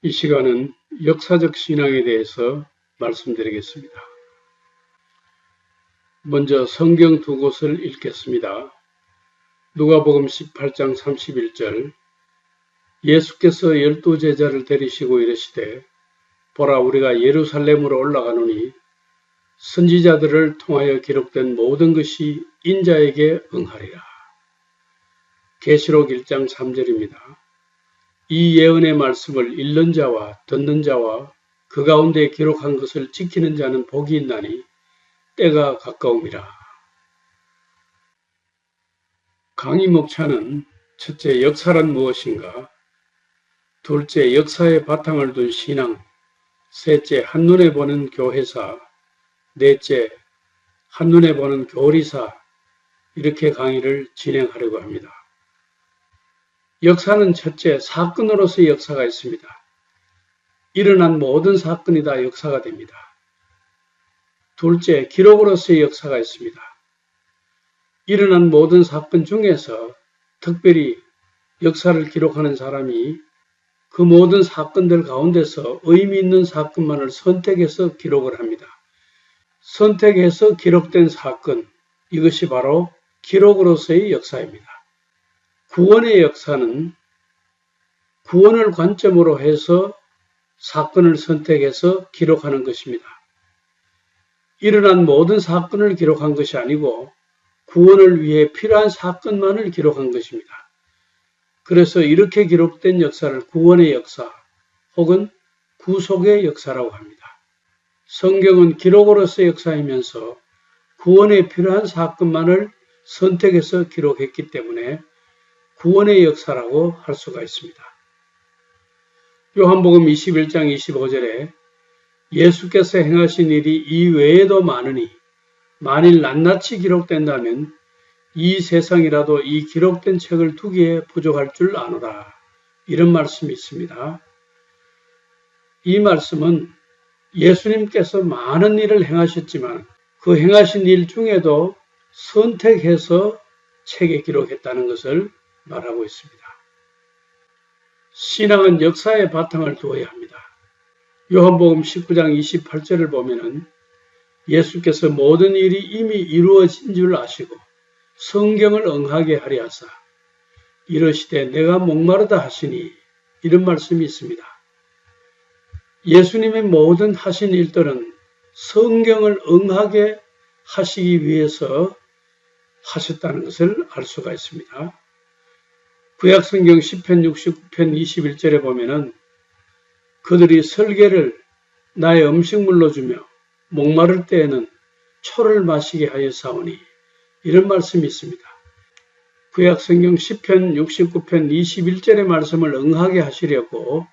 이 시간은 역사적 신앙에 대해서 말씀드리겠습니다. 먼저 성경 두 곳을 읽겠습니다. 누가복음 18장 31절 예수께서 12제자를 데리시고 이르시되 보라 우리가 예루살렘으로 올라가노니 선지자들을 통하여 기록된 모든 것이 인자에게 응하리라. 계시록 1장 3절입니다. 이 예언의 말씀을 읽는 자와 듣는 자와 그 가운데 기록한 것을 지키는 자는 복이 있나니 때가 가까움이라. 강의 목차는 첫째, 역사란 무엇인가? 둘째, 역사의 바탕을 둔 신앙. 셋째, 한눈에 보는 교회사. 넷째, 한눈에 보는 교리사. 이렇게 강의를 진행하려고 합니다. 역사는 첫째, 사건으로서의 역사가 있습니다. 일어난 모든 사건이 다 역사가 됩니다. 둘째, 기록으로서의 역사가 있습니다. 일어난 모든 사건 중에서 특별히 역사를 기록하는 사람이 그 모든 사건들 가운데서 의미 있는 사건만을 선택해서 기록을 합니다. 선택해서 기록된 사건, 이것이 바로 기록으로서의 역사입니다. 구원의 역사는 구원을 관점으로 해서 사건을 선택해서 기록하는 것입니다. 일어난 모든 사건을 기록한 것이 아니고 구원을 위해 필요한 사건만을 기록한 것입니다. 그래서 이렇게 기록된 역사를 구원의 역사 혹은 구속의 역사라고 합니다. 성경은 기록으로서의 역사이면서 구원에 필요한 사건만을 선택해서 기록했기 때문에 구원의 역사라고 할 수가 있습니다. 요한복음 21장 25절에 예수께서 행하신 일이 이 외에도 많으니 만일 낱낱이 기록된다면 이 세상이라도 이 기록된 책을 두기에 부족할 줄 아노라. 이런 말씀이 있습니다. 이 말씀은 예수님께서 많은 일을 행하셨지만 그 행하신 일 중에도 선택해서 책에 기록했다는 것을 말하고 있습니다. 신앙은 역사의 바탕을 두어야 합니다. 요한복음 19장 28절을 보면은 예수께서 모든 일이 이미 이루어진 줄 아시고 성경을 응하게 하려 하사 이르시되 내가 목마르다 하시니 이런 말씀이 있습니다. 예수님의 모든 하신 일들은 성경을 응하게 하시기 위해서 하셨다는 것을 알 수가 있습니다. 구약성경 10편 69편 21절에 보면은 그들이 설계를 나의 음식물로 주며 목마를 때에는 초를 마시게 하여 사오니 이런 말씀이 있습니다. 구약성경 10편 69편 21절의 말씀을 응하게 하시려고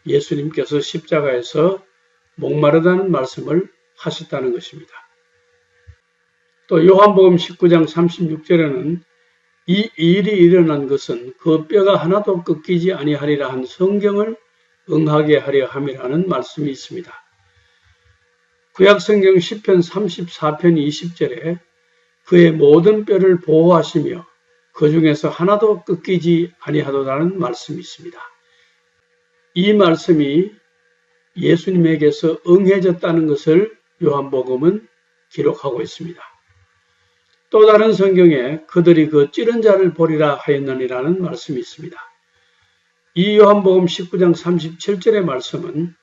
예수님께서 십자가에서 목마르다는 말씀을 하셨다는 것입니다. 또 요한복음 19장 36절에는 이 일이 일어난 것은 그 뼈가 하나도 꺾이지 아니하리라 한 성경을 응하게 하려 함이라는 말씀이 있습니다. 구약성경 10편 34편 20절에 그의 모든 뼈를 보호하시며 그 중에서 하나도 꺾이지 아니하도라는 말씀이 있습니다. 이 말씀이 예수님에게서 응해졌다는 것을 요한복음은 기록하고 있습니다. 또 다른 성경에 그들이 그 찌른 자를 보리라 하였느니라는 말씀이 있습니다. 이 요한복음 19장 37절의 말씀은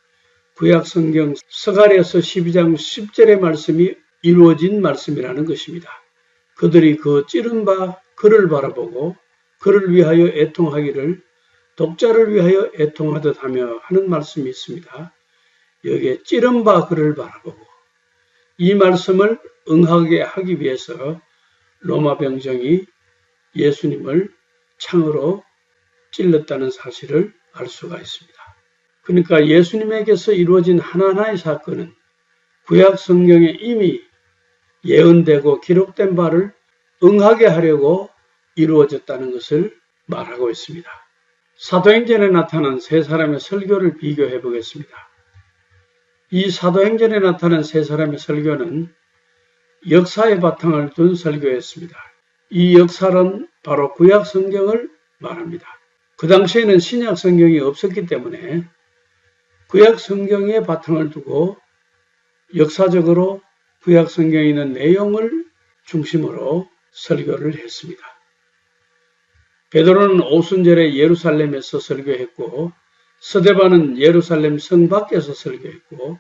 구약성경 스가랴서 12장 10절의 말씀이 이루어진 말씀이라는 것입니다. 그들이 그 찌른 바 그를 바라보고 그를 위하여 애통하기를 독자를 위하여 애통하듯 하며 하는 말씀이 있습니다. 여기에 찌른 바 그를 바라보고 이 말씀을 응하게 하기 위해서 로마 병정이 예수님을 창으로 찔렀다는 사실을 알 수가 있습니다. 그러니까 예수님에게서 이루어진 하나하나의 사건은 구약 성경에 이미 예언되고 기록된 바를 응하게 하려고 이루어졌다는 것을 말하고 있습니다. 사도행전에 나타난 세 사람의 설교를 비교해 보겠습니다. 이 사도행전에 나타난 세 사람의 설교는 역사의 바탕을 둔 설교였습니다. 이 역사는 바로 구약 성경을 말합니다. 그 당시에는 신약 성경이 없었기 때문에 구약 성경에 바탕을 두고 역사적으로 구약 성경에 있는 내용을 중심으로 설교를 했습니다. 베드로는 오순절에 예루살렘에서 설교했고, 스데반은 예루살렘 성 밖에서 설교했고,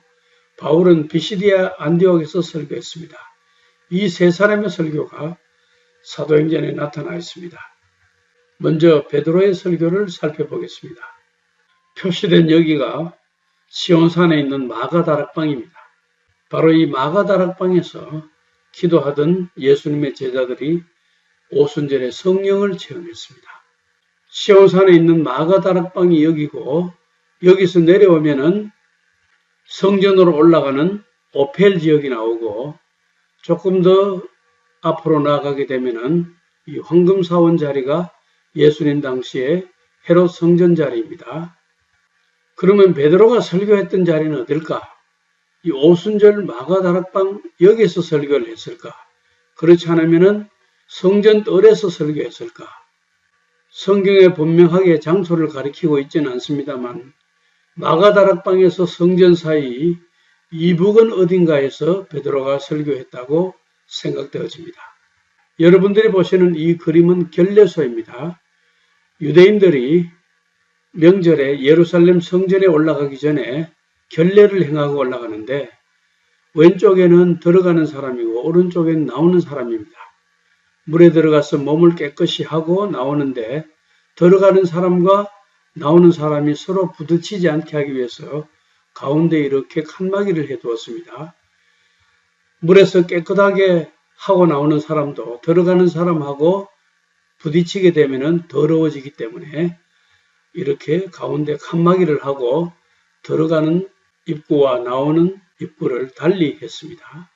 바울은 비시디아 안디옥에서 설교했습니다. 이 세 사람의 설교가 사도행전에 나타나 있습니다. 먼저 베드로의 설교를 살펴보겠습니다. 표시된 여기가 시온산에 있는 마가다락방입니다. 바로 이 마가다락방에서 기도하던 예수님의 제자들이 오순절에 성령을 체험했습니다. 시온산에 있는 마가다락방이 여기고, 여기서 내려오면은 성전으로 올라가는 오펠 지역이 나오고, 조금 더 앞으로 나아가게 되면은 이 황금사원 자리가 예수님 당시에 헤롯 성전 자리입니다. 그러면 베드로가 설교했던 자리는 어딜까? 이 오순절 마가다락방 여기서 설교를 했을까? 그렇지 않으면은 성전 뜰에서 설교했을까? 성경에 분명하게 장소를 가리키고 있지는 않습니다만 마가다락방에서 성전 사이 이북은 어딘가에서 베드로가 설교했다고 생각되어집니다. 여러분들이 보시는 이 그림은 결례소입니다. 유대인들이 명절에 예루살렘 성전에 올라가기 전에 결례를 행하고 올라가는데 왼쪽에는 들어가는 사람이고 오른쪽에는 나오는 사람입니다. 물에 들어가서 몸을 깨끗이 하고 나오는데 들어가는 사람과 나오는 사람이 서로 부딪히지 않게 하기 위해서 가운데 이렇게 칸막이를 해두었습니다. 물에서 깨끗하게 하고 나오는 사람도 들어가는 사람하고 부딪히게 되면 더러워지기 때문에 이렇게 가운데 칸막이를 하고 들어가는 입구와 나오는 입구를 달리 했습니다.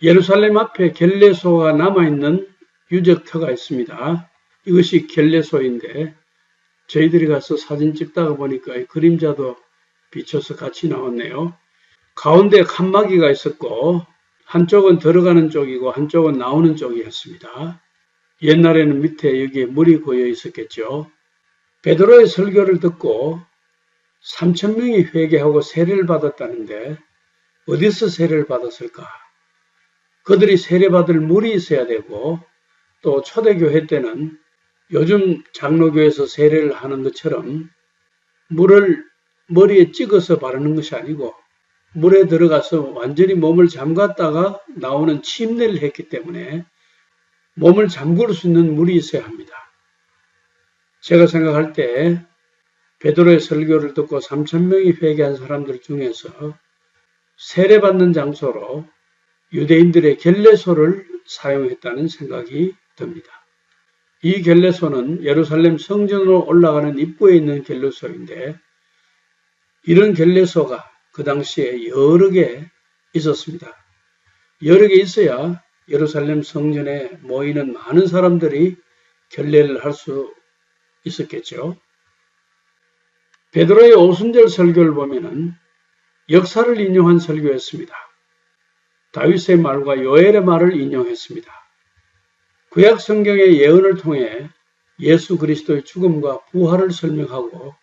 예루살렘 앞에 결례소가 남아있는 유적터가 있습니다. 이것이 결례소인데 저희들이 가서 사진 찍다가 보니까 이 그림자도 비춰서 같이 나왔네요. 가운데 칸막이가 있었고 한쪽은 들어가는 쪽이고 한쪽은 나오는 쪽이었습니다. 옛날에는 밑에 여기에 물이 고여 있었겠죠. 베드로의 설교를 듣고 3,000명이 회개하고 세례를 받았다는데 어디서 세례를 받았을까? 그들이 세례받을 물이 있어야 되고 또 초대교회 때는 요즘 장로교에서 세례를 하는 것처럼 물을 머리에 찍어서 바르는 것이 아니고 물에 들어가서 완전히 몸을 잠갔다가 나오는 침례를 했기 때문에 몸을 잠글 수 있는 물이 있어야 합니다. 제가 생각할 때 베드로의 설교를 듣고 3,000명이 회개한 사람들 중에서 세례받는 장소로 유대인들의 결례소를 사용했다는 생각이 듭니다. 이 결례소는 예루살렘 성전으로 올라가는 입구에 있는 결례소인데 이런 결례소가 그 당시에 여러 개 있었습니다. 여러 개 있어야 예루살렘 성전에 모이는 많은 사람들이 결례를 할 수 있었겠죠. 베드로의 오순절 설교를 보면은 역사를 인용한 설교였습니다. 다윗의 말과 요엘의 말을 인용했습니다. 구약 성경의 예언을 통해 예수 그리스도의 죽음과 부활을 설명하고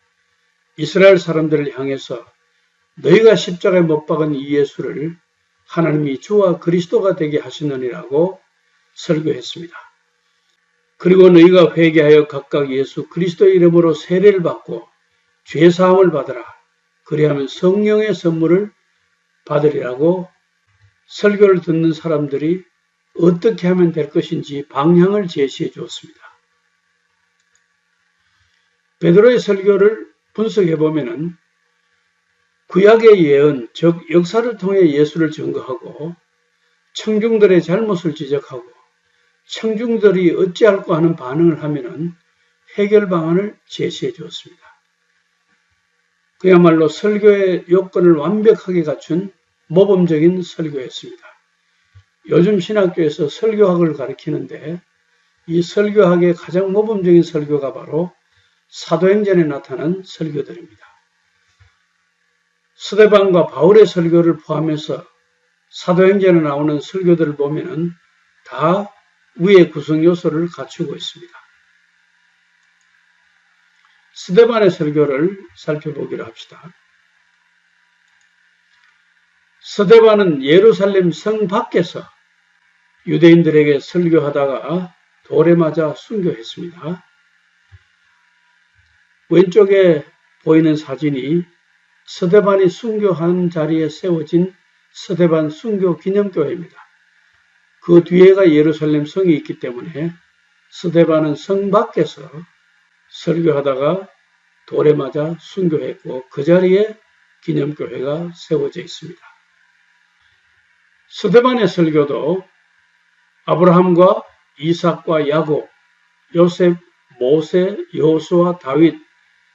이스라엘 사람들을 향해서 너희가 십자가에 못 박은 이 예수를 하나님이 주와 그리스도가 되게 하시느니라고 설교했습니다. 그리고 너희가 회개하여 각각 예수 그리스도의 이름으로 세례를 받고 죄사함을 받으라. 그리하면 성령의 선물을 받으리라고 설교를 듣는 사람들이 어떻게 하면 될 것인지 방향을 제시해 주었습니다. 베드로의 설교를 분석해 보면은 구약의 예언, 즉 역사를 통해 예수를 증거하고 청중들의 잘못을 지적하고 청중들이 어찌할까 하는 반응을 하면은 해결 방안을 제시해 주었습니다. 그야말로 설교의 요건을 완벽하게 갖춘 모범적인 설교였습니다. 요즘 신학교에서 설교학을 가르치는데 이 설교학의 가장 모범적인 설교가 바로 사도행전에 나타난 설교들입니다. 스데반과 바울의 설교를 포함해서 사도행전에 나오는 설교들을 보면은 다 위의 구성 요소를 갖추고 있습니다. 스데반의 설교를 살펴보기로 합시다. 스데반은 예루살렘 성 밖에서 유대인들에게 설교하다가 돌에 맞아 순교했습니다. 왼쪽에 보이는 사진이 스데반이 순교한 자리에 세워진 스데반 순교 기념교회입니다. 그 뒤에가 예루살렘 성이 있기 때문에 스데반은 성 밖에서 설교하다가 돌에 맞아 순교했고 그 자리에 기념교회가 세워져 있습니다. 스데반의 설교도 아브라함과 이삭과 야곱, 요셉, 모세, 여호수아, 다윗,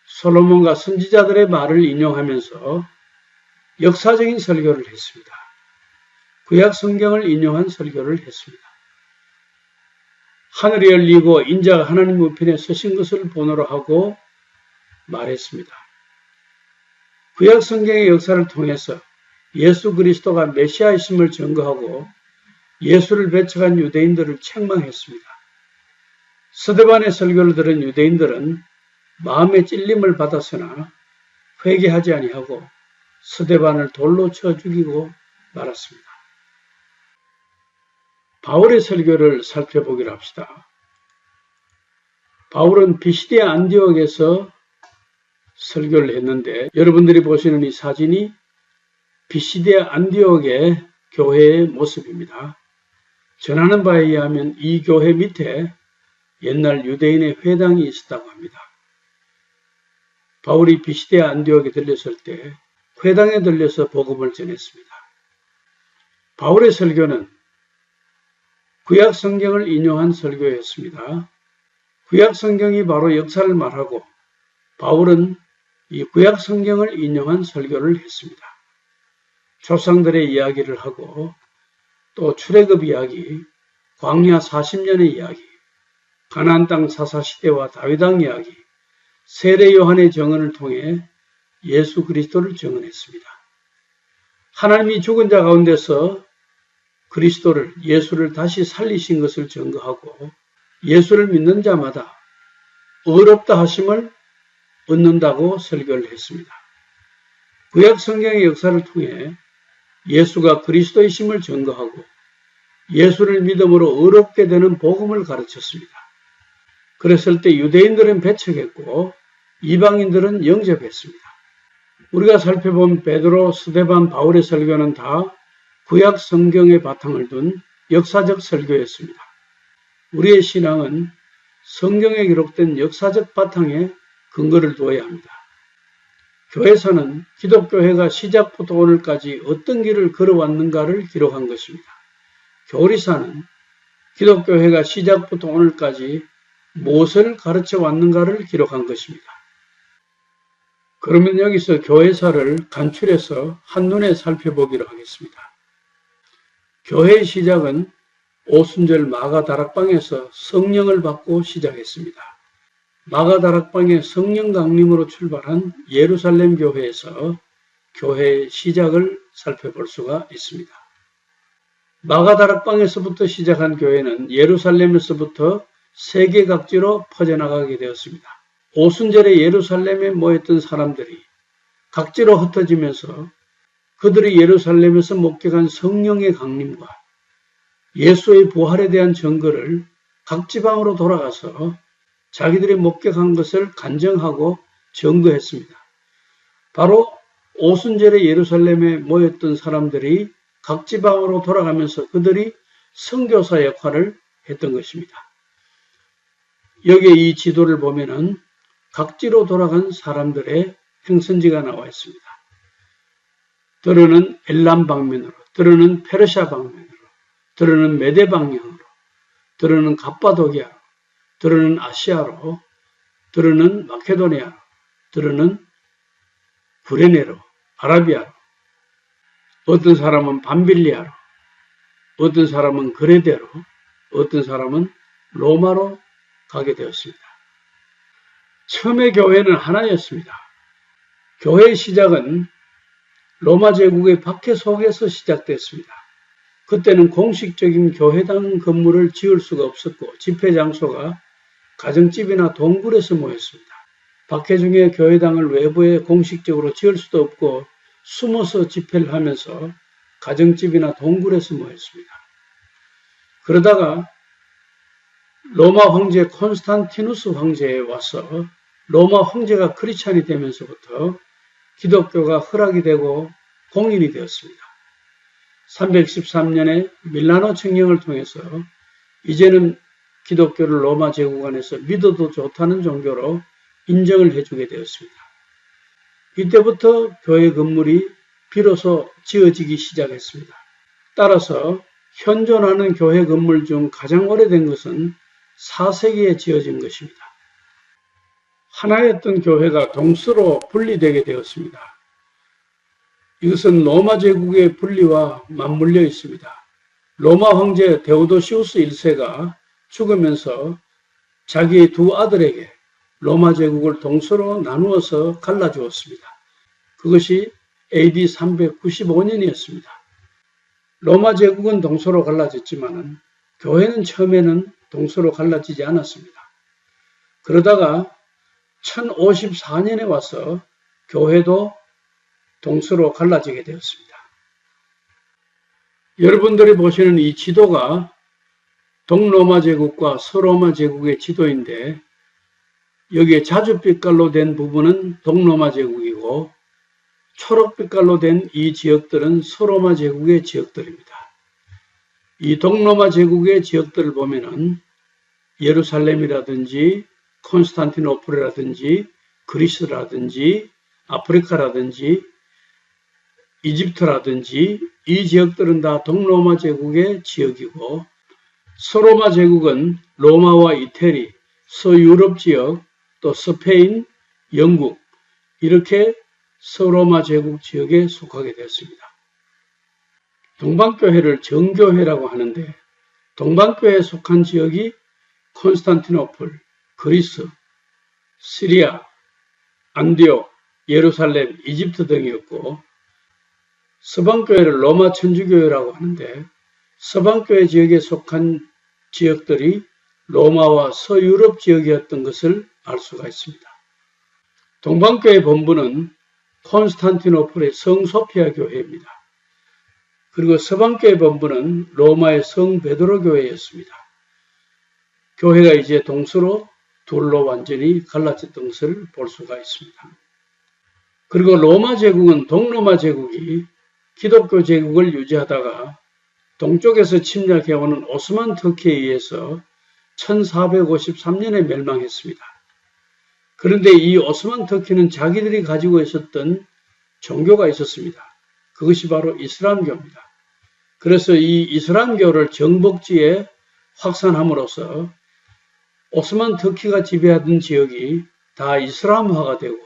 솔로몬과 선지자들의 말을 인용하면서 역사적인 설교를 했습니다. 구약 성경을 인용한 설교를 했습니다. 하늘이 열리고 인자가 하나님 우편에 서신 것을 본으로 하고 말했습니다. 구약 성경의 역사를 통해서 예수 그리스도가 메시아이심을 증거하고 예수를 배척한 유대인들을 책망했습니다. 스데반의 설교를 들은 유대인들은 마음의 찔림을 받았으나 회개하지 아니하고 스데반을 돌로 쳐 죽이고 말았습니다. 바울의 설교를 살펴보기로 합시다. 바울은 비시디아 안디옥에서 설교를 했는데 여러분들이 보시는 이 사진이 비시디아 안디옥의 교회의 모습입니다. 전하는 바에 의하면 이 교회 밑에 옛날 유대인의 회당이 있었다고 합니다. 바울이 비시디아 안디옥에 들렸을 때 회당에 들려서 복음을 전했습니다. 바울의 설교는 구약 성경을 인용한 설교였습니다. 구약 성경이 바로 역사를 말하고 바울은 이 구약 성경을 인용한 설교를 했습니다. 조상들의 이야기를 하고 또 출애굽 이야기, 광야 40년의 이야기, 가나안 땅 사사시대와 다윗왕 이야기, 세례 요한의 증언을 통해 예수 그리스도를 증언했습니다. 하나님이 죽은 자 가운데서 그리스도를 예수를 다시 살리신 것을 증거하고 예수를 믿는 자마다 의롭다 하심을 얻는다고 설교를 했습니다. 구약 성경의 역사를 통해 예수가 그리스도이심을 증거하고 예수를 믿음으로 의롭게 되는 복음을 가르쳤습니다. 그랬을 때 유대인들은 배척했고 이방인들은 영접했습니다. 우리가 살펴본 베드로, 스데반, 바울의 설교는 다 구약 성경의 바탕을 둔 역사적 설교였습니다. 우리의 신앙은 성경에 기록된 역사적 바탕에 근거를 두어야 합니다. 교회사는 기독교회가 시작부터 오늘까지 어떤 길을 걸어왔는가를 기록한 것입니다. 교리사는 기독교회가 시작부터 오늘까지 무엇을 가르쳐 왔는가를 기록한 것입니다. 그러면 여기서 교회사를 간추려서 한눈에 살펴보기로 하겠습니다. 교회의 시작은 오순절 마가다락방에서 성령을 받고 시작했습니다. 마가다락방의 성령 강림으로 출발한 예루살렘 교회에서 교회의 시작을 살펴볼 수가 있습니다. 마가다락방에서부터 시작한 교회는 예루살렘에서부터 세계 각지로 퍼져나가게 되었습니다. 오순절에 예루살렘에 모였던 사람들이 각지로 흩어지면서 그들이 예루살렘에서 목격한 성령의 강림과 예수의 부활에 대한 증거를 각 지방으로 돌아가서 자기들이 목격한 것을 간증하고 증거했습니다. 바로 오순절에 예루살렘에 모였던 사람들이 각 지방으로 돌아가면서 그들이 선교사 역할을 했던 것입니다. 여기에 이 지도를 보면은 각지로 돌아간 사람들의 행선지가 나와 있습니다. 들어는 엘람 방면으로, 들어는 페르시아 방면으로, 들어는 메대 방향으로, 들어는 갑바도기아로, 들어는 아시아로, 들어는 마케도니아로, 들어는 구레네로, 아라비아로, 어떤 사람은 밤빌리아로, 어떤 사람은 그레데로, 어떤 사람은 로마로 가게 되었습니다. 처음에 교회는 하나였습니다. 교회의 시작은 로마 제국의 박해 속에서 시작됐습니다. 그때는 공식적인 교회당 건물을 지을 수가 없었고 집회 장소가 가정집이나 동굴에서 모였습니다. 박해 중에 교회당을 외부에 공식적으로 지을 수도 없고 숨어서 집회를 하면서 가정집이나 동굴에서 모였습니다. 그러다가 로마 황제 콘스탄티누스 황제에 와서 로마 황제가 크리스찬이 되면서부터 기독교가 허락이 되고 공인이 되었습니다. 313년에 밀라노 칙령을 통해서 이제는 기독교를 로마 제국 안에서 믿어도 좋다는 종교로 인정을 해주게 되었습니다. 이때부터 교회 건물이 비로소 지어지기 시작했습니다. 따라서 현존하는 교회 건물 중 가장 오래된 것은 4세기에 지어진 것입니다. 하나였던 교회가 동서로 분리되게 되었습니다. 이것은 로마 제국의 분리와 맞물려 있습니다. 로마 황제 데오도시우스 1세가 죽으면서 자기의 두 아들에게 로마 제국을 동서로 나누어서 갈라주었습니다. 그것이 AD 395년이었습니다. 로마 제국은 동서로 갈라졌지만 교회는 처음에는 동서로 갈라지지 않았습니다. 그러다가 1054년에 와서 교회도 동서로 갈라지게 되었습니다. 여러분들이 보시는 이 지도가 동로마 제국과 서로마 제국의 지도인데 여기에 자줏빛깔로 된 부분은 동로마 제국이고 초록빛깔로 된 이 지역들은 서로마 제국의 지역들입니다. 이 동로마 제국의 지역들을 보면은 예루살렘이라든지 콘스탄티노플이라든지 그리스라든지 아프리카라든지 이집트라든지 이 지역들은 다 동로마 제국의 지역이고 서로마 제국은 로마와 이태리, 서유럽 지역, 또 스페인, 영국 이렇게 서로마 제국 지역에 속하게 되었습니다. 동방교회를 정교회라고 하는데 동방교회에 속한 지역이 콘스탄티노플, 그리스, 시리아, 안디옥, 예루살렘, 이집트 등이었고 서방교회를 로마 천주교회라고 하는데 서방교회 지역에 속한 지역들이 로마와 서유럽 지역이었던 것을 알 수가 있습니다. 동방교회 본부는 콘스탄티노플의 성소피아 교회입니다. 그리고 서방교회 본부는 로마의 성 베드로 교회였습니다. 교회가 이제 동서로 둘로 완전히 갈라졌던 것을 볼 수가 있습니다. 그리고 로마 제국은 동로마 제국이 기독교 제국을 유지하다가 동쪽에서 침략해오는 오스만 터키에 의해서 1453년에 멸망했습니다. 그런데 이 오스만 터키는 자기들이 가지고 있었던 종교가 있었습니다. 그것이 바로 이슬람교입니다. 그래서 이 이슬람교를 정복지에 확산함으로써 오스만 터키가 지배하던 지역이 다 이슬람화가 되고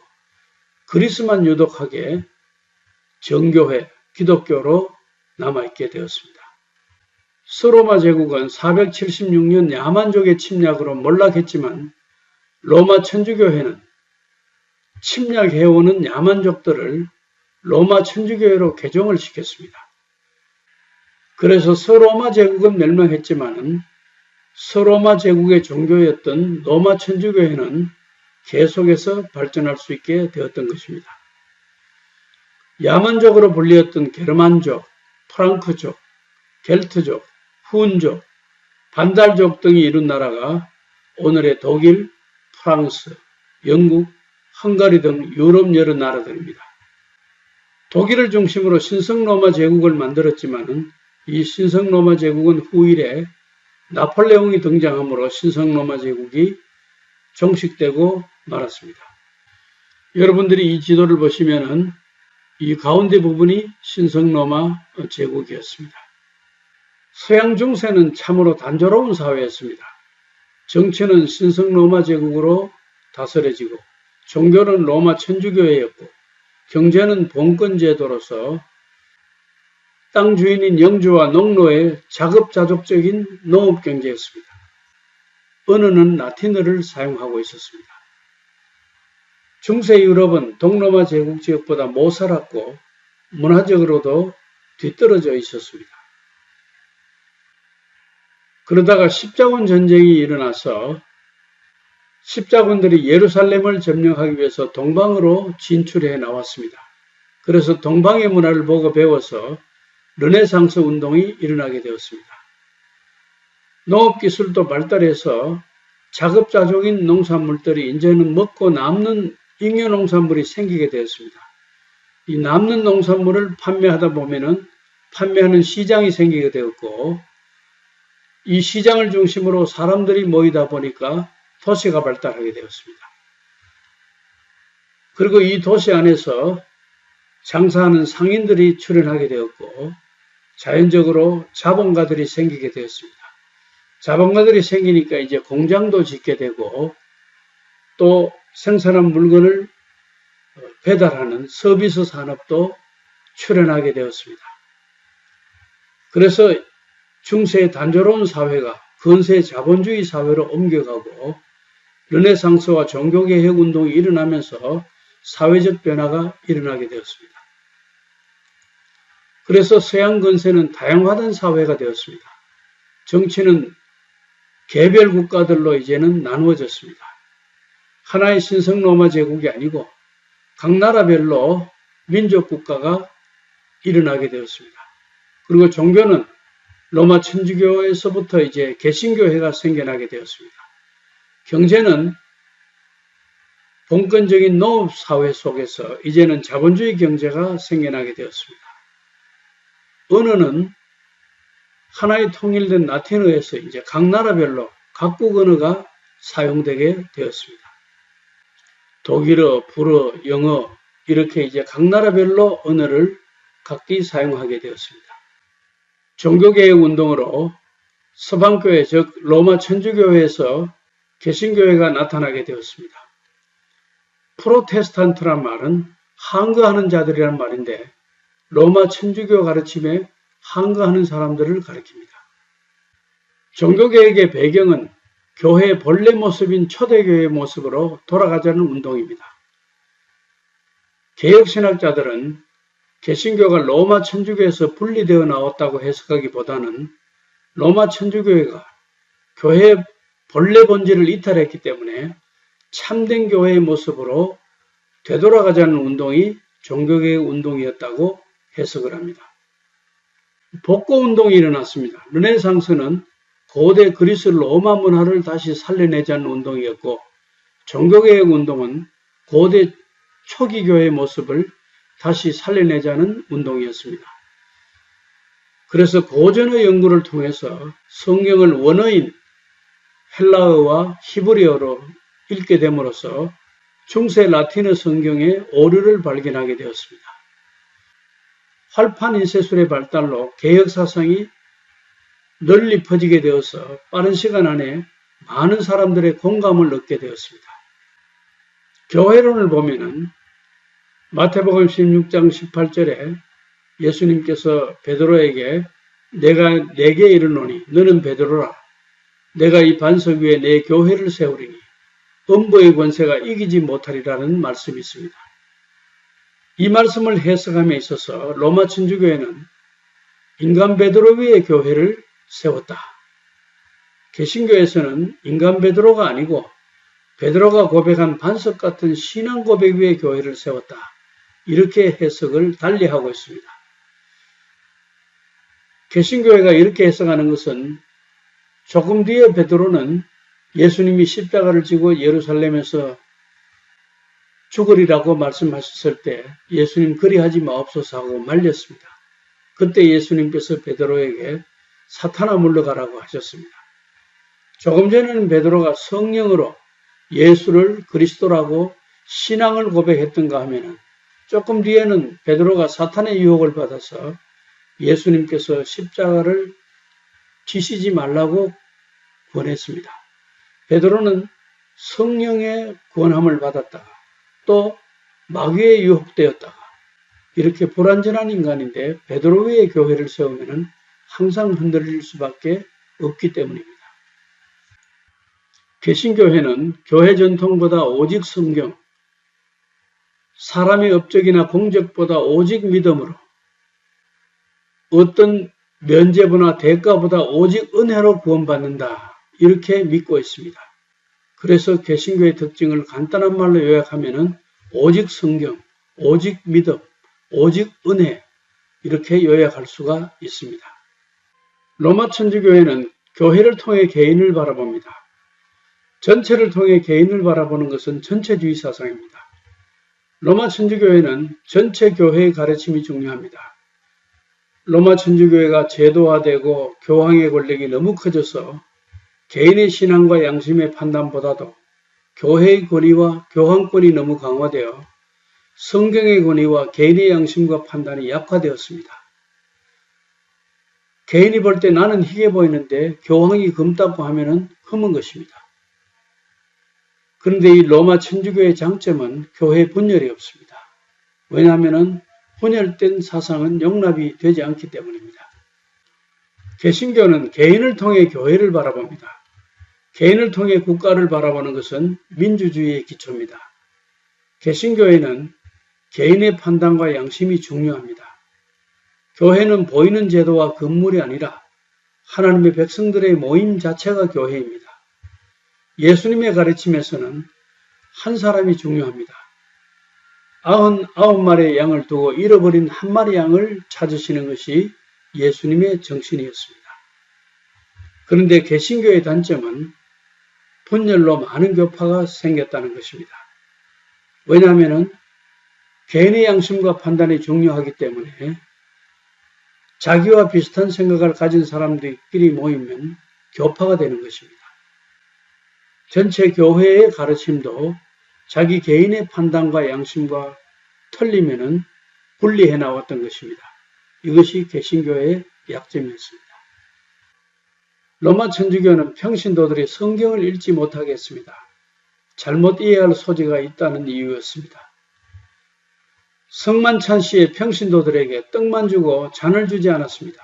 그리스만 유독하게 정교회, 기독교로 남아있게 되었습니다. 서로마 제국은 476년 야만족의 침략으로 몰락했지만 로마 천주교회는 침략해오는 야만족들을 로마 천주교회로 개종을 시켰습니다. 그래서 서로마 제국은 멸망했지만 서로마 제국의 종교였던 로마 천주교회는 계속해서 발전할 수 있게 되었던 것입니다. 야만족으로 불리었던 게르만족, 프랑크족, 겔트족, 훈족, 반달족 등이 이룬 나라가 오늘의 독일, 프랑스, 영국, 헝가리 등 유럽 여러 나라들입니다. 독일을 중심으로 신성로마 제국을 만들었지만 이 신성로마 제국은 후일에 나폴레옹이 등장함으로 신성로마 제국이 종식되고 말았습니다. 여러분들이 이 지도를 보시면은 이 가운데 부분이 신성로마 제국이었습니다. 서양 중세는 참으로 단조로운 사회였습니다. 정치는 신성로마 제국으로 다스려지고 종교는 로마 천주교회였고 경제는 봉건제도로서 땅 주인인 영주와 농노의 자급자족적인 농업경제였습니다. 언어는 라틴어를 사용하고 있었습니다. 중세 유럽은 동로마 제국 지역보다 못 살았고 문화적으로도 뒤떨어져 있었습니다. 그러다가 십자군 전쟁이 일어나서 십자군들이 예루살렘을 점령하기 위해서 동방으로 진출해 나왔습니다. 그래서 동방의 문화를 보고 배워서 르네상스 운동이 일어나게 되었습니다. 농업기술도 발달해서 자급자족인 농산물들이 이제는 먹고 남는 잉여농산물이 생기게 되었습니다. 이 남는 농산물을 판매하다 보면은 판매하는 시장이 생기게 되었고, 이 시장을 중심으로 사람들이 모이다 보니까 도시가 발달하게 되었습니다. 그리고 이 도시 안에서 장사하는 상인들이 출현하게 되었고, 자연적으로 자본가들이 생기게 되었습니다. 자본가들이 생기니까 이제 공장도 짓게 되고, 또 생산한 물건을 배달하는 서비스 산업도 출현하게 되었습니다. 그래서 중세의 단조로운 사회가 근세 자본주의 사회로 옮겨가고, 르네상스와 종교개혁 운동이 일어나면서 사회적 변화가 일어나게 되었습니다. 그래서 서양 근세는 다양화된 사회가 되었습니다. 정치는 개별 국가들로 이제는 나누어졌습니다. 하나의 신성 로마 제국이 아니고 각 나라별로 민족 국가가 일어나게 되었습니다. 그리고 종교는 로마 천주교에서부터 이제 개신교회가 생겨나게 되었습니다. 경제는 봉건적인 농업 사회 속에서 이제는 자본주의 경제가 생겨나게 되었습니다. 언어는 하나의 통일된 라틴어에서 이제 각 나라별로 각국 언어가 사용되게 되었습니다. 독일어, 불어, 영어 이렇게 이제 각 나라별로 언어를 각기 사용하게 되었습니다. 종교개혁 운동으로 서방교회 즉 로마 천주교회에서 개신교회가 나타나게 되었습니다. 프로테스탄트란 말은 항거하는 자들이란 말인데 로마 천주교 가르침에 항거하는 사람들을 가리킵니다. 종교개혁의 배경은 교회의 본래 모습인 초대교회의 모습으로 돌아가자는 운동입니다. 개혁신학자들은 개신교가 로마 천주교에서 분리되어 나왔다고 해석하기보다는 로마 천주교회가 교회의 본래 본질을 이탈했기 때문에 참된 교회의 모습으로 되돌아가자는 운동이 종교개혁 운동이었다고 해석을 합니다. 복고운동이 일어났습니다. 르네상스는 고대 그리스 로마 문화를 다시 살려내자는 운동이었고, 종교개혁 운동은 고대 초기 교회의 모습을 다시 살려내자는 운동이었습니다. 그래서 고전의 연구를 통해서 성경을 원어인 헬라어와 히브리어로 읽게 됨으로써 중세 라틴어 성경의 오류를 발견하게 되었습니다. 활판 인쇄술의 발달로 개혁 사상이 널리 퍼지게 되어서 빠른 시간 안에 많은 사람들의 공감을 얻게 되었습니다. 교회론을 보면은 마태복음 16장 18절에 예수님께서 베드로에게 내가 네게 이르노니 너는 베드로라. 내가 이 반석 위에 내 교회를 세우리니 음부의 권세가 이기지 못하리라는 말씀이 있습니다. 이 말씀을 해석함에 있어서 로마 천주교회는 인간 베드로 위에 교회를 세웠다. 개신교에서는 인간 베드로가 아니고 베드로가 고백한 반석 같은 신앙 고백 위에 교회를 세웠다. 이렇게 해석을 달리하고 있습니다. 개신교회가 이렇게 해석하는 것은 조금 뒤에 베드로는 예수님이 십자가를 지고 예루살렘에서 죽으리라고 말씀하셨을 때 예수님 그리하지 마옵소서 하고 말렸습니다. 그때 예수님께서 베드로에게 사탄아 물러가라고 하셨습니다. 조금 전에는 베드로가 성령으로 예수를 그리스도라고 신앙을 고백했던가 하면은 조금 뒤에는 베드로가 사탄의 유혹을 받아서 예수님께서 십자가를 지시지 말라고 권했습니다. 베드로는 성령의 권함을 받았다가 또 마귀에 유혹되었다가 이렇게 불완전한 인간인데 베드로 위에 교회를 세우면 항상 흔들릴 수밖에 없기 때문입니다. 개신교회는 교회 전통보다 오직 성경, 사람의 업적이나 공적보다 오직 믿음으로 어떤 면죄부나 대가보다 오직 은혜로 구원받는다. 이렇게 믿고 있습니다. 그래서 개신교의 특징을 간단한 말로 요약하면 오직 성경, 오직 믿음, 오직 은혜 이렇게 요약할 수가 있습니다. 로마 천주교회는 교회를 통해 개인을 바라봅니다. 전체를 통해 개인을 바라보는 것은 전체주의 사상입니다. 로마 천주교회는 전체 교회의 가르침이 중요합니다. 로마 천주교회가 제도화되고 교황의 권력이 너무 커져서 개인의 신앙과 양심의 판단보다도 교회의 권위와 교황권이 너무 강화되어 성경의 권위와 개인의 양심과 판단이 약화되었습니다. 개인이 볼 때 나는 희게 보이는데 교황이 검다고 하면은 흠은 것입니다. 그런데 이 로마 천주교의 장점은 교회 분열이 없습니다. 왜냐하면 분열된 사상은 용납이 되지 않기 때문입니다. 개신교는 개인을 통해 교회를 바라봅니다. 개인을 통해 국가를 바라보는 것은 민주주의의 기초입니다. 개신교회는 개인의 판단과 양심이 중요합니다. 교회는 보이는 제도와 건물이 아니라 하나님의 백성들의 모임 자체가 교회입니다. 예수님의 가르침에서는 한 사람이 중요합니다. 99마리의 양을 두고 잃어버린 한 마리 양을 찾으시는 것이 예수님의 정신이었습니다. 그런데 개신교의 단점은 분열로 많은 교파가 생겼다는 것입니다. 왜냐하면 개인의 양심과 판단이 중요하기 때문에 자기와 비슷한 생각을 가진 사람들끼리 모이면 교파가 되는 것입니다. 전체 교회의 가르침도 자기 개인의 판단과 양심과 틀리면은 분리해 나왔던 것입니다. 이것이 개신교의 약점이었습니다. 로마 천주교는 평신도들이 성경을 읽지 못하게 했습니다. 잘못 이해할 소지가 있다는 이유였습니다. 성만찬 시에 평신도들에게 떡만 주고 잔을 주지 않았습니다.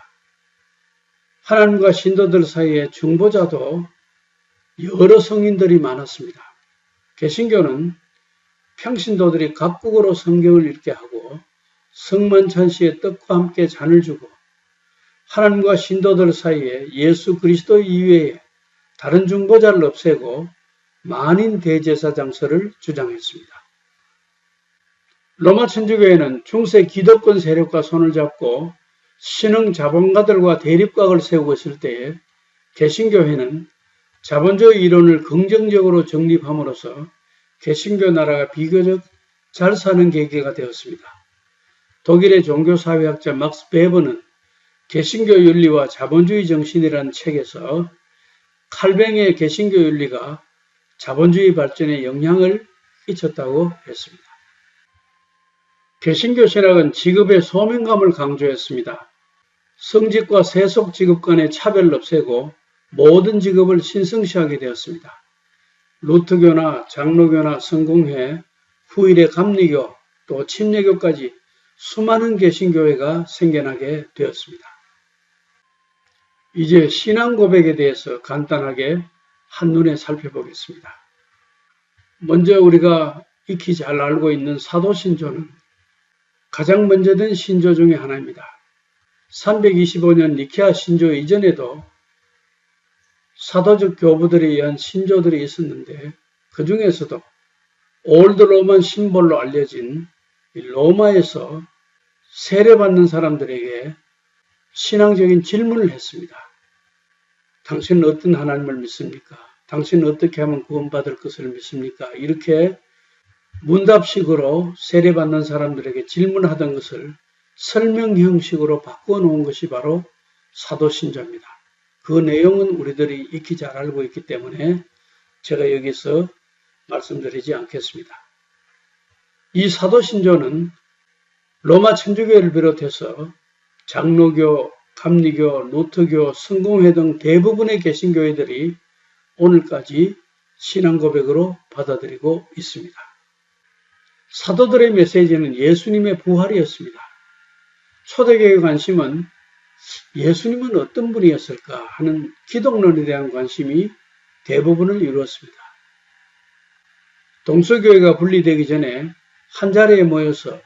하나님과 신도들 사이에 중보자도 여러 성인들이 많았습니다. 개신교는 평신도들이 각국어로 성경을 읽게 하고 성만찬 시에 떡과 함께 잔을 주고 하나님과 신도들 사이에 예수 그리스도 이외에 다른 중보자를 없애고 만인 대제사 장서를 주장했습니다. 로마 천주교회는 중세 기득권 세력과 손을 잡고 신흥 자본가들과 대립각을 세우고 있을 때에 개신교회는 자본주의 이론을 긍정적으로 정립함으로써 개신교 나라가 비교적 잘 사는 계기가 되었습니다. 독일의 종교사회학자 막스 베버는 개신교 윤리와 자본주의 정신이라는 책에서 칼뱅의 개신교 윤리가 자본주의 발전에 영향을 끼쳤다고 했습니다. 개신교 신학은 직업의 소명감을 강조했습니다. 성직과 세속 직업 간의 차별을 없애고 모든 직업을 신성시하게 되었습니다. 루트교나 장로교나 성공회, 후일의 감리교, 또 침례교까지 수많은 개신교회가 생겨나게 되었습니다. 이제 신앙 고백에 대해서 간단하게 한눈에 살펴보겠습니다. 먼저 우리가 익히 잘 알고 있는 사도신조는 가장 먼저 된 신조 중에 하나입니다. 325년 니케아 신조 이전에도 사도적 교부들에 의한 신조들이 있었는데 그 중에서도 올드 로만 심볼로 알려진 로마에서 세례받는 사람들에게 신앙적인 질문을 했습니다. 당신은 어떤 하나님을 믿습니까? 당신은 어떻게 하면 구원받을 것을 믿습니까? 이렇게 문답식으로 세례받는 사람들에게 질문하던 것을 설명 형식으로 바꾸어 놓은 것이 바로 사도신조입니다. 그 내용은 우리들이 익히 잘 알고 있기 때문에 제가 여기서 말씀드리지 않겠습니다. 이 사도신조는 로마 천주교를 비롯해서 장로교, 감리교, 루터교, 성공회 등 대부분의 개신교회들이 오늘까지 신앙 고백으로 받아들이고 있습니다. 사도들의 메시지는 예수님의 부활이었습니다. 초대교회 관심은 예수님은 어떤 분이었을까 하는 기독론에 대한 관심이 대부분을 이루었습니다. 동서교회가 분리되기 전에 한 자리에 모여서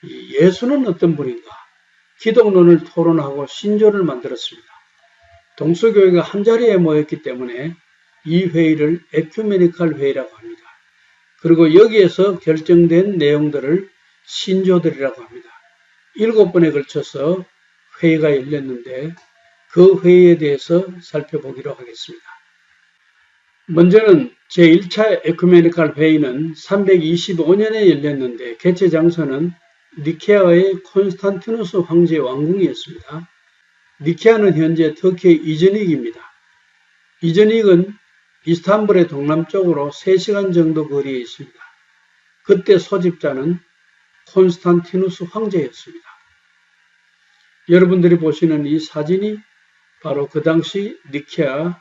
예수는 어떤 분인가? 기독론을 토론하고 신조를 만들었습니다. 동서교회가 한 자리에 모였기 때문에 이 회의를 에큐메니칼 회의라고 합니다. 그리고 여기에서 결정된 내용들을 신조들이라고 합니다. 7번에 걸쳐서 회의가 열렸는데 그 회의에 대해서 살펴보기로 하겠습니다. 먼저는 제1차 에큐메니칼 회의는 325년에 열렸는데 개최 장소는 니케아의 콘스탄티누스 황제 왕궁이었습니다. 니케아는 현재 터키의 이즈닉입니다. 이즈닉은 이스탄불의 동남쪽으로 3시간 정도 거리에 있습니다. 그때 소집자는 콘스탄티누스 황제였습니다. 여러분들이 보시는 이 사진이 바로 그 당시 니케아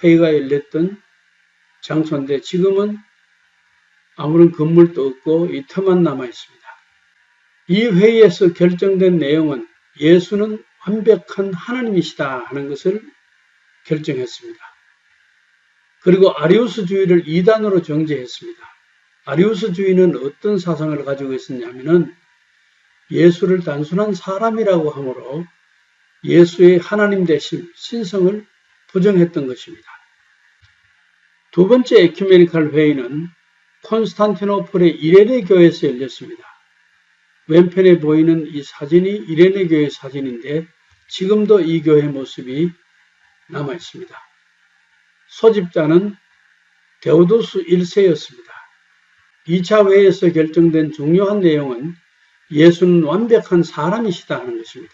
회의가 열렸던 장소인데 지금은 아무런 건물도 없고 이 터만 남아 있습니다. 이 회의에서 결정된 내용은 예수는 완벽한 하나님이시다 하는 것을 결정했습니다. 그리고 아리우스주의를 이단으로 정죄했습니다. 아리우스주의는 어떤 사상을 가지고 있었냐면은 예수를 단순한 사람이라고 하므로 예수의 하나님 되심, 신성을 부정했던 것입니다. 두 번째 에큐메니칼 회의는 콘스탄티노플의 이레네 교회에서 열렸습니다. 왼편에 보이는 이 사진이 이레네 교회 사진인데 지금도 이 교회 모습이 남아 있습니다. 소집자는 데오도스 1세였습니다. 2차 회의에서 결정된 중요한 내용은 예수는 완벽한 사람이시다 하는 것입니다.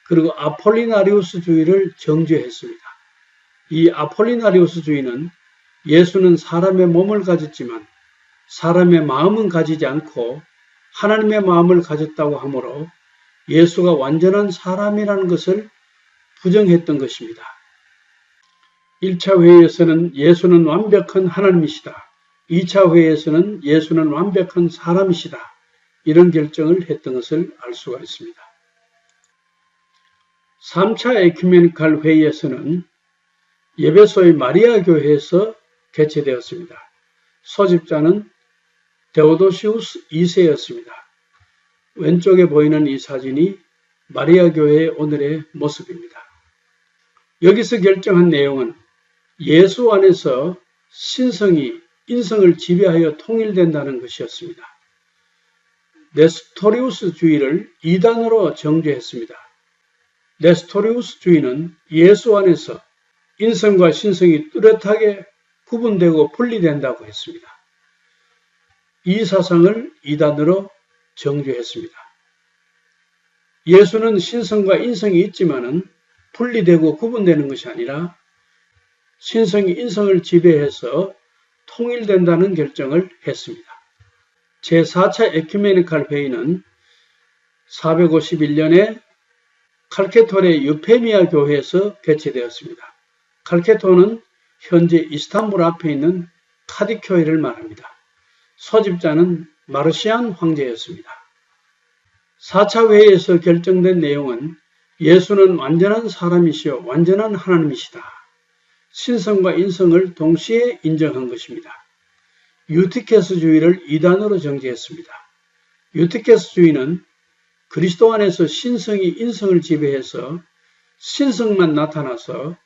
그리고 아폴리나리우스주의를 정죄했습니다. 이 아폴리나리우스주의는 예수는 사람의 몸을 가졌지만 사람의 마음은 가지지 않고 하나님의 마음을 가졌다고 하므로 예수가 완전한 사람이라는 것을 부정했던 것입니다. 1차 회의에서는 예수는 완벽한 하나님이시다. 2차 회의에서는 예수는 완벽한 사람이시다. 이런 결정을 했던 것을 알 수가 있습니다. 3차 에큐메니칼 회의에서는 예배소의 마리아 교회에서 개최되었습니다. 소집자는 데오도시우스 2세였습니다. 왼쪽에 보이는 이 사진이 마리아 교회의 오늘의 모습입니다. 여기서 결정한 내용은 예수 안에서 신성이 인성을 지배하여 통일된다는 것이었습니다. 네스토리우스주의를 이단으로 정죄했습니다. 네스토리우스주의는 예수 안에서 인성과 신성이 뚜렷하게 구분되고 분리된다고 했습니다. 이 사상을 이단으로 정죄했습니다. 예수는 신성과 인성이 있지만은 분리되고 구분되는 것이 아니라 신성이 인성을 지배해서 통일된다는 결정을 했습니다. 제4차 에큐메니칼 회의는 451년에 칼케톤의 유페미아 교회에서 개최되었습니다. 칼케톤은 현재 이스탄불 앞에 있는 카디교회를 말합니다. 소집자는 마르시안 황제였습니다. 4차 회의에서 결정된 내용은 예수는 완전한 사람이시요 완전한 하나님이시다. 신성과 인성을 동시에 인정한 것입니다. 유티케스주의를 이단으로 정죄했습니다. 유티케스주의는 그리스도 안에서 신성이 인성을 지배해서 신성만 나타나서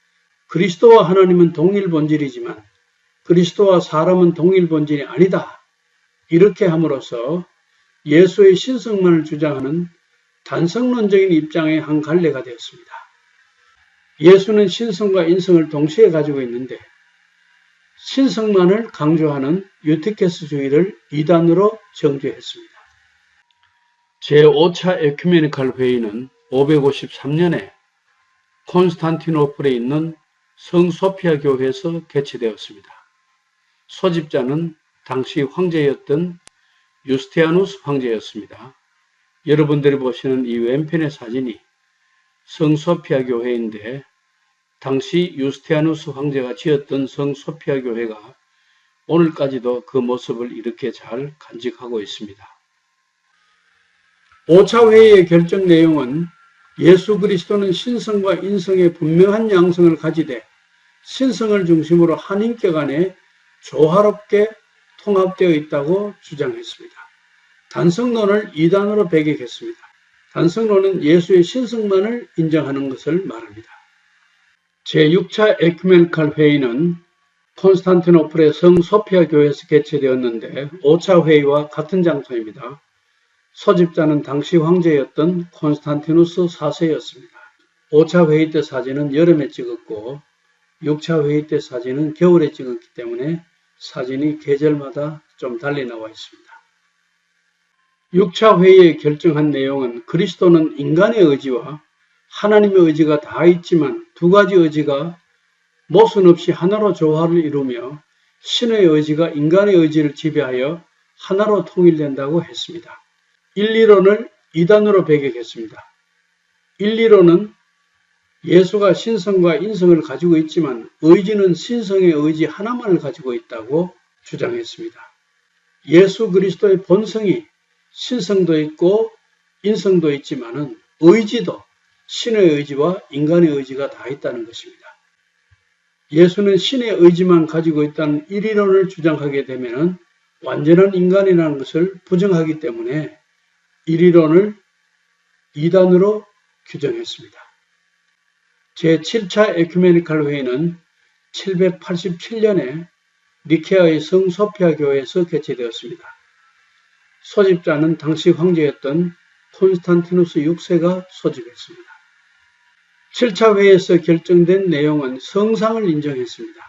그리스도와 하나님은 동일 본질이지만 그리스도와 사람은 동일 본질이 아니다. 이렇게 함으로써 예수의 신성만을 주장하는 단성론적인 입장의 한 갈래가 되었습니다. 예수는 신성과 인성을 동시에 가지고 있는데 신성만을 강조하는 유티케스주의를 이단으로 정죄했습니다. 제5차 에큐메니칼 회의는 553년에 콘스탄티노플에 있는 성소피아 교회에서 개최되었습니다. 소집자는 당시 황제였던 유스티아누스 황제였습니다. 여러분들이 보시는 이 왼편의 사진이 성소피아 교회인데 당시 유스티아누스 황제가 지었던 성소피아 교회가 오늘까지도 그 모습을 이렇게 잘 간직하고 있습니다. 5차 회의의 결정 내용은 예수 그리스도는 신성과 인성의 분명한 양성을 가지되 신성을 중심으로 한 인격 안에 조화롭게 통합되어 있다고 주장했습니다. 단성론을 이단으로 배격했습니다. 단성론은 예수의 신성만을 인정하는 것을 말합니다. 제6차 에큐메니칼 회의는 콘스탄티노플의 성소피아 교회에서 개최되었는데 5차 회의와 같은 장소입니다. 소집자는 당시 황제였던 콘스탄티누스 4세였습니다. 5차 회의 때 사진은 여름에 찍었고 6차 회의 때 사진은 겨울에 찍었기 때문에 사진이 계절마다 좀 달리 나와 있습니다. 6차 회의에 결정한 내용은 그리스도는 인간의 의지와 하나님의 의지가 다 있지만 두 가지 의지가 모순 없이 하나로 조화를 이루며 신의 의지가 인간의 의지를 지배하여 하나로 통일된다고 했습니다. 1, 2론을 2단으로 배격했습니다. 1, 2론은 예수가 신성과 인성을 가지고 있지만 의지는 신성의 의지 하나만을 가지고 있다고 주장했습니다. 예수 그리스도의 본성이 신성도 있고 인성도 있지만은 의지도 신의 의지와 인간의 의지가 다 있다는 것입니다. 예수는 신의 의지만 가지고 있다는 1이론을 주장하게 되면 완전한 인간이라는 것을 부정하기 때문에 1이론을 2단으로 규정했습니다. 제7차 에큐메니칼 회의는 787년에 니케아의 성소피아 교회에서 개최되었습니다. 소집자는 당시 황제였던 콘스탄티누스 6세가 소집했습니다. 7차 회의에서 결정된 내용은 성상을 인정했습니다.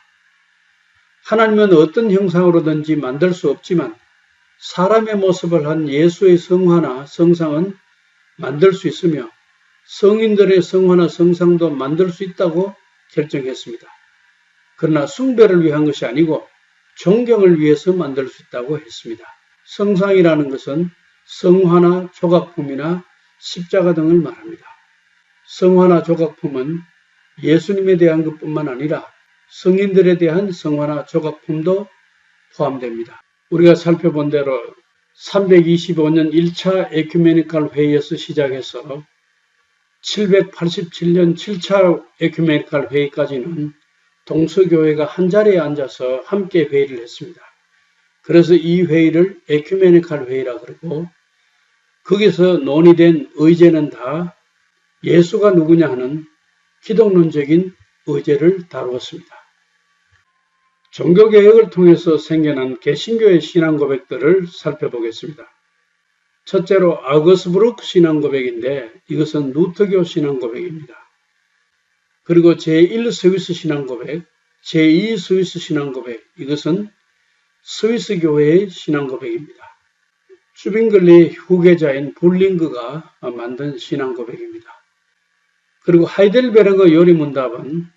하나님은 어떤 형상으로든지 만들 수 없지만 사람의 모습을 한 예수의 성화나 성상은 만들 수 있으며 성인들의 성화나 성상도 만들 수 있다고 결정했습니다. 그러나 숭배를 위한 것이 아니고 존경을 위해서 만들 수 있다고 했습니다. 성상이라는 것은 성화나 조각품이나 십자가 등을 말합니다. 성화나 조각품은 예수님에 대한 것뿐만 아니라 성인들에 대한 성화나 조각품도 포함됩니다. 우리가 살펴본 대로 325년 1차 에큐메니칼 회의에서 시작해서 787년 7차 에큐메니칼 회의까지는 동서교회가 한 자리에 앉아서 함께 회의를 했습니다. 그래서 이 회의를 에큐메니칼 회의라 그러고 거기서 논의된 의제는 다 예수가 누구냐 하는 기독론적인 의제를 다루었습니다. 종교개혁을 통해서 생겨난 개신교의 신앙 고백들을 살펴보겠습니다. 첫째로 아거스부르크 신앙 고백인데 이것은 루터교 신앙 고백입니다. 그리고 제1 스위스 신앙 고백, 제2 스위스 신앙 고백, 이것은 스위스 교회의 신앙 고백입니다. 쭈빙글리의 후계자인 불링그가 만든 신앙 고백입니다. 그리고 하이델베르그 요리문답은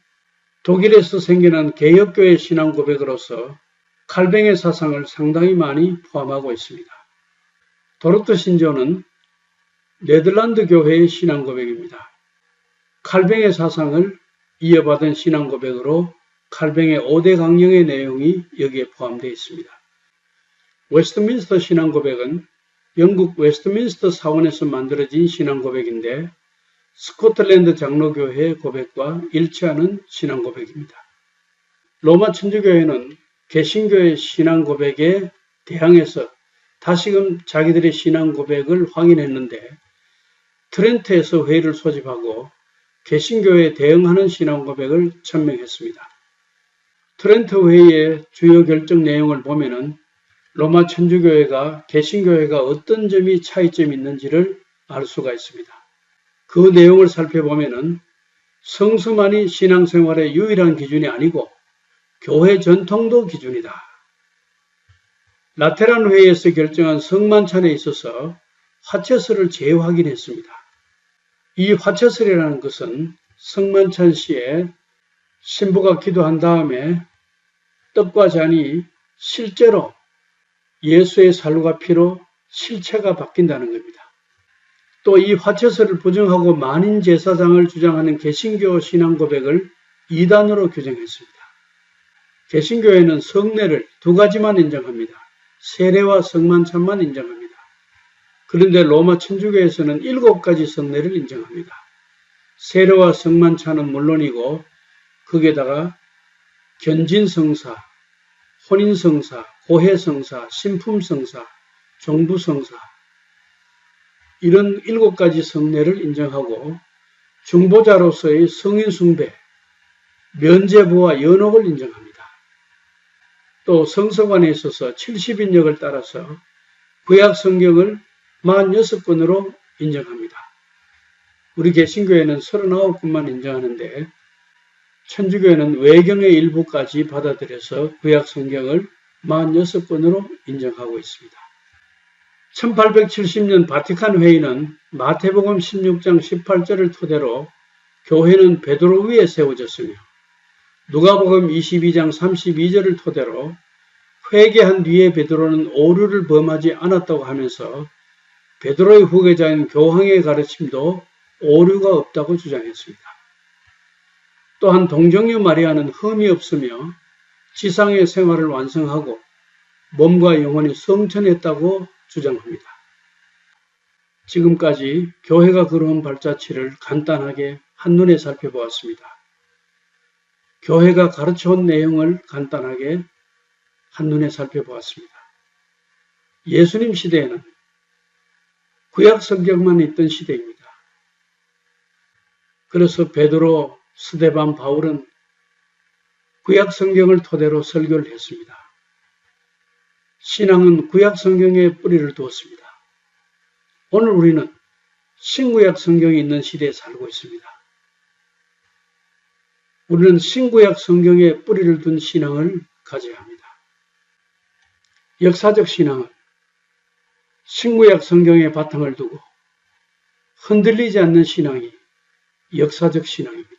독일에서 생겨난 개혁교의 신앙 고백으로서 칼뱅의 사상을 상당히 많이 포함하고 있습니다. 도르트 신조는 네덜란드 교회의 신앙 고백입니다. 칼뱅의 사상을 이어받은 신앙 고백으로 칼뱅의 5대 강령의 내용이 여기에 포함되어 있습니다. 웨스트민스터 신앙 고백은 영국 웨스트민스터 사원에서 만들어진 신앙 고백인데 스코틀랜드 장로교회의 고백과 일치하는 신앙 고백입니다. 로마 천주교회는 개신교의 신앙 고백에 대항해서 다시금 자기들의 신앙 고백을 확인했는데 트렌트에서 회의를 소집하고 개신교에 대응하는 신앙 고백을 천명했습니다. 트렌트 회의의 주요 결정 내용을 보면은 로마 천주교회가 개신교회가 어떤 점이 차이점이 있는지를 알 수가 있습니다. 그 내용을 살펴보면은 성수만이 신앙생활의 유일한 기준이 아니고 교회 전통도 기준이다. 라테란 회의에서 결정한 성만찬에 있어서 화채설을 재확인했습니다. 이 화채설이라는 것은 성만찬 시에 신부가 기도한 다음에 떡과 잔이 실제로 예수의 살과 피로 실체가 바뀐다는 겁니다. 또 이 화채설을 부정하고 만인제사장을 주장하는 개신교 신앙 고백을 2단으로 규정했습니다. 개신교회는 성례를 두 가지만 인정합니다. 세례와 성만찬만 인정합니다. 그런데 로마 천주교에서는 7가지 성례를 인정합니다. 세례와 성만찬은 물론이고 거기에다가 견진성사, 혼인성사, 고해성사, 신품성사, 종부성사 이런 7가지 성례를 인정하고 중보자로서의 성인숭배, 면죄부와 연옥을 인정합니다. 또 성서관에 있어서 70인역을 따라서 구약 성경을 46건으로 인정합니다. 우리 개신교회는 39건만 인정하는데 천주교회는 외경의 일부까지 받아들여서 구약 성경을 46건으로 인정하고 있습니다. 1870년 바티칸 회의는 마태복음 16장 18절을 토대로 교회는 베드로 위에 세워졌으며 누가복음 22장 32절을 토대로 회개한 뒤에 베드로는 오류를 범하지 않았다고 하면서 베드로의 후계자인 교황의 가르침도 오류가 없다고 주장했습니다. 또한 동정녀 마리아는 흠이 없으며 지상의 생활을 완성하고 몸과 영혼이 성천했다고 주장합니다. 지금까지 교회가 걸어온 발자취를 간단하게 한눈에 살펴보았습니다. 교회가 가르쳐온 내용을 간단하게 한눈에 살펴보았습니다. 예수님 시대에는 구약 성경만 있던 시대입니다. 그래서 베드로, 스데반, 바울은 구약 성경을 토대로 설교를 했습니다. 신앙은 구약 성경에 뿌리를 두었습니다. 오늘 우리는 신구약 성경이 있는 시대에 살고 있습니다. 우리는 신구약 성경에 뿌리를 둔 신앙을 가져야 합니다. 역사적 신앙은 신구약 성경에 바탕을 두고 흔들리지 않는 신앙이 역사적 신앙입니다.